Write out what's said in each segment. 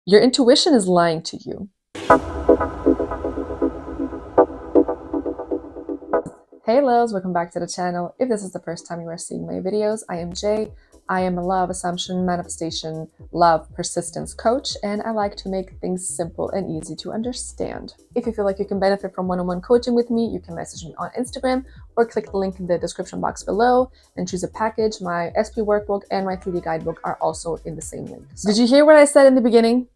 Your intuition is lying to you. Hey loves, welcome back to the channel. If this is the first time you are seeing my videos, I am Jay. I am a law of assumption, manifestation, love, persistence coach, and I like to make things simple and easy to understand. If you feel like you can benefit from one-on-one coaching with me, you can message me on Instagram or click the link in the description box below and choose a package. My SP workbook and my 3D guidebook are also in the same link. So, did you hear what I said in the beginning?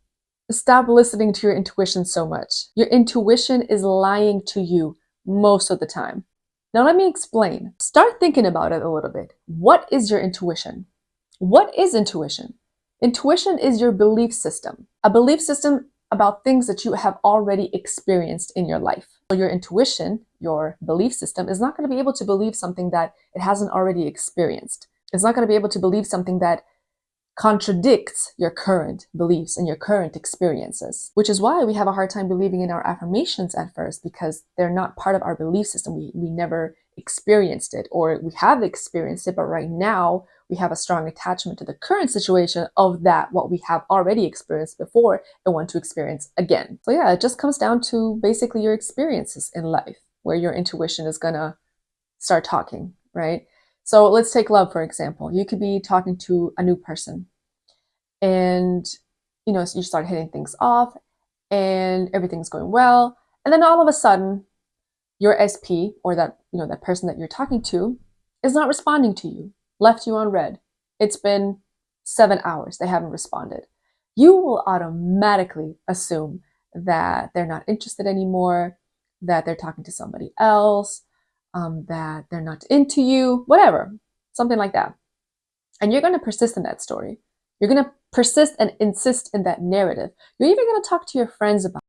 Stop listening to your intuition so much. Your intuition is lying to you most of the time. Now let me explain. Start thinking about it a little bit. What is your intuition? What is intuition? Intuition is your belief system. A belief system about things that you have already experienced in your life. So your intuition, your belief system, is not going to be able to believe something that it hasn't already experienced. It's not going to be able to believe something that contradicts your current beliefs and your current experiences, which is why we have a hard time believing in our affirmations at first, because they're not part of our belief system. We never experienced it, or we have experienced it, but right now we have a strong attachment to the current situation of that, what we have already experienced before and want to experience again. So yeah, it just comes down to basically your experiences in life, where your intuition is gonna start talking, right? So let's take love, for example. You could be talking to a new person and, you start hitting things off and everything's going well. And then all of a sudden, your SP, or that, that person that you're talking to, is not responding to you, left you on red. It's been 7 hours. They haven't responded. You will automatically assume that they're not interested anymore, that they're talking to somebody else, that they're not into you, whatever, something like that. And you're going to persist in that story. You're going to persist and insist in that narrative. You're even going to talk to your friends about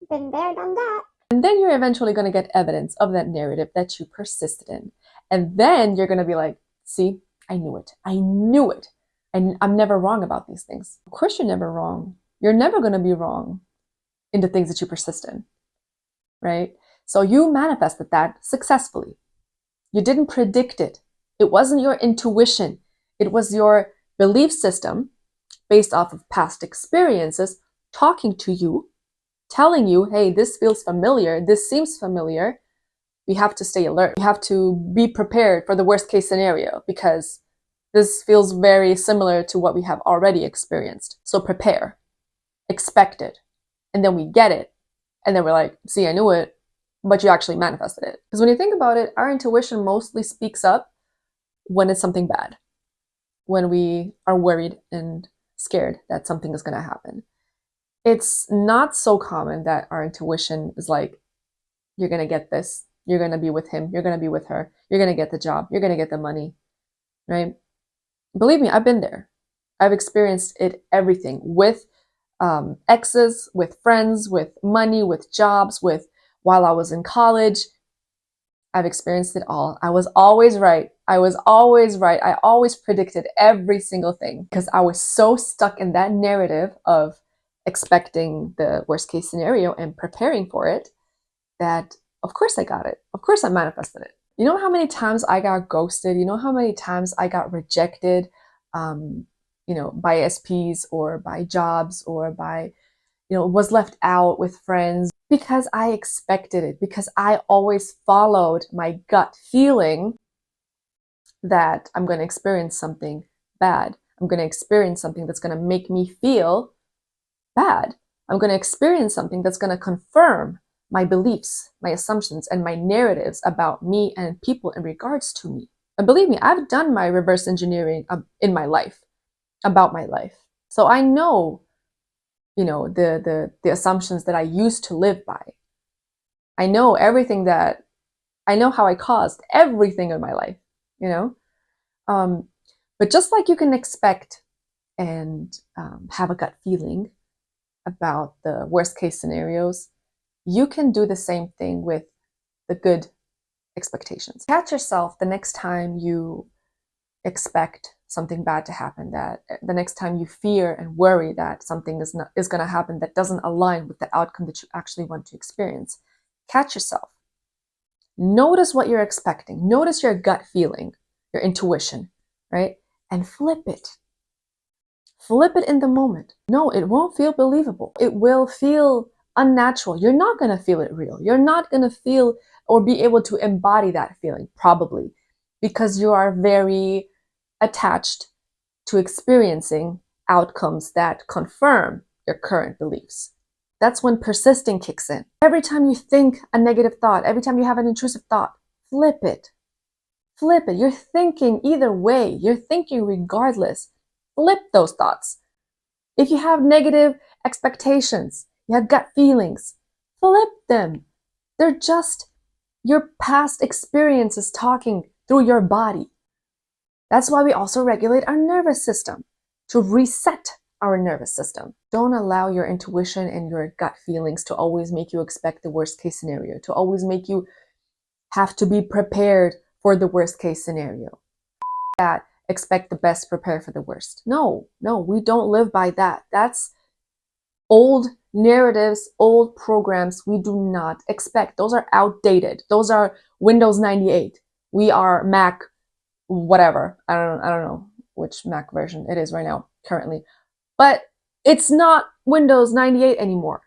it. Been there, done that. And then you're eventually going to get evidence of that narrative that you persisted in. And then you're going to be like, see, I knew it. I knew it. And I'm never wrong about these things. Of course, you're never wrong. You're never going to be wrong in the things that you persist in, right? So you manifested that successfully. You didn't predict it. It wasn't your intuition. It was your belief system based off of past experiences talking to you, telling you, hey, this feels familiar. This seems familiar. We have to stay alert. We have to be prepared for the worst case scenario because this feels very similar to what we have already experienced. So prepare, expect it, and then we get it. And then we're like, see, I knew it, but you actually manifested it. Because when you think about it, our intuition mostly speaks up when it's something bad, when we are worried and scared that something is going to happen. It's not so common that our intuition is like, you're going to get this, you're going to be with him, you're going to be with her, you're going to get the job, you're going to get the money, right? Believe me, I've been there. I've experienced it, everything, with exes, with friends, with money, with jobs, with while I was in college. I've experienced it all. I was always right. I was always right. I always predicted every single thing because I was so stuck in that narrative of expecting the worst case scenario and preparing for it that of course I got it. Of course I manifested it. You know how many times I got ghosted? You know how many times I got rejected, by SPs or by jobs or by, was left out with friends because I expected it, because I always followed my gut feeling that I'm going to experience something bad. I'm going to experience something that's going to make me feel bad. I'm going to experience something that's going to confirm my beliefs, my assumptions, and my narratives about me and people in regards to me. And believe me, I've done my reverse engineering in my life, about my life. So I know, the assumptions that I used to live by. I know I know how I caused everything in my life, but just like you can expect and have a gut feeling about the worst case scenarios, you can do the same thing with the good expectations. Catch yourself the next time you expect something bad to happen, that the next time you fear and worry that something is going to happen that doesn't align with the outcome that you actually want to experience. Catch yourself. Notice what you're expecting. Notice your gut feeling, your intuition, right? And flip it. Flip it in the moment. No, it won't feel believable. It will feel unnatural. You're not going to feel it real. You're not going to feel or be able to embody that feeling, probably, because you are very attached to experiencing outcomes that confirm your current beliefs. That's when persisting kicks in. Every time you think a negative thought, every time you have an intrusive thought, flip it. Flip it. You're thinking either way. You're thinking regardless. Flip those thoughts. If you have negative expectations, you have gut feelings, flip them. They're just your past experiences talking through your body. That's why we also regulate our nervous system, to reset our nervous system. Don't allow your intuition and your gut feelings to always make you expect the worst case scenario, to always make you have to be prepared for the worst case scenario. That expect the best, prepare for the worst. No, we don't live by that. That's old narratives, old programs we do not expect. Those are outdated. Those are Windows 98. We are Mac, whatever. I don't know which Mac version it is right now, currently. But it's not Windows 98 anymore.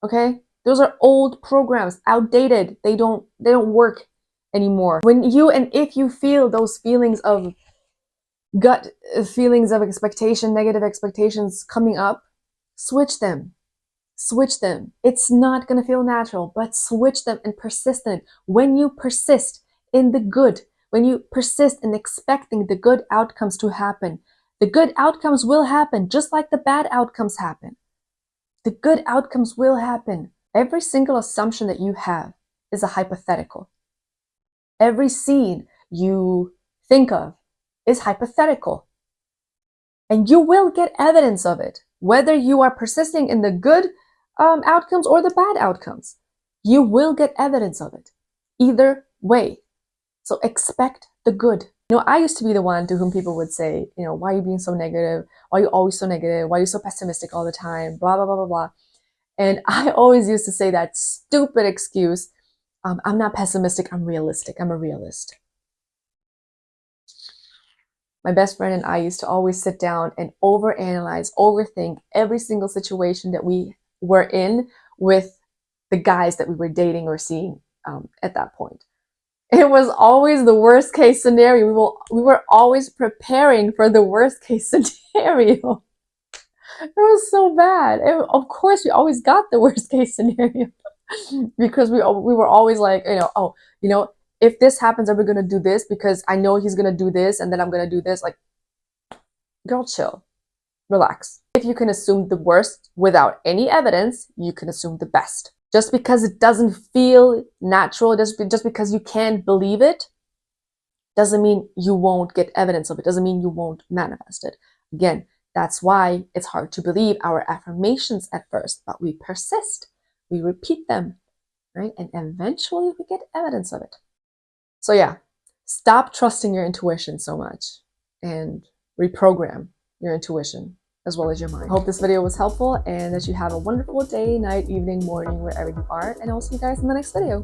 Okay? Those are old programs, outdated. They don't work anymore. When you and if you feel those feelings of gut feelings of expectation, negative expectations coming up, switch them. Switch them. It's not going to feel natural, but switch them and persist in it. When you persist in the good, when you persist in expecting the good outcomes to happen, the good outcomes will happen just like the bad outcomes happen. The good outcomes will happen. Every single assumption that you have is a hypothetical. Every scene you think of is hypothetical. And you will get evidence of it, whether you are persisting in the good outcomes or the bad outcomes. You will get evidence of it, either way. So expect the good. I used to be the one to whom people would say, why are you being so negative? Why are you always so negative? Why are you so pessimistic all the time? Blah, blah, blah, blah, blah. And I always used to say that stupid excuse, I'm not pessimistic, I'm realistic. I'm a realist. My best friend and I used to always sit down and overanalyze, overthink every single situation that we were in with the guys that we were dating or seeing at that point. It was always the worst case scenario. We were always preparing for the worst case scenario. It was so bad. Of course, we always got the worst case scenario because we were always like, if this happens, are we going to do this? Because I know he's going to do this and then I'm going to do this. Like, girl, chill. Relax. If you can assume the worst without any evidence, you can assume the best. Just because it doesn't feel natural, just because you can't believe it, doesn't mean you won't get evidence of it. Doesn't mean you won't manifest it. Again, that's why it's hard to believe our affirmations at first, but we persist. We repeat them, right? And eventually we get evidence of it. So yeah, stop trusting your intuition so much and reprogram your intuition as well as your mind. I hope this video was helpful and that you have a wonderful day, night, evening, morning, wherever you are. And I'll see you guys in the next video.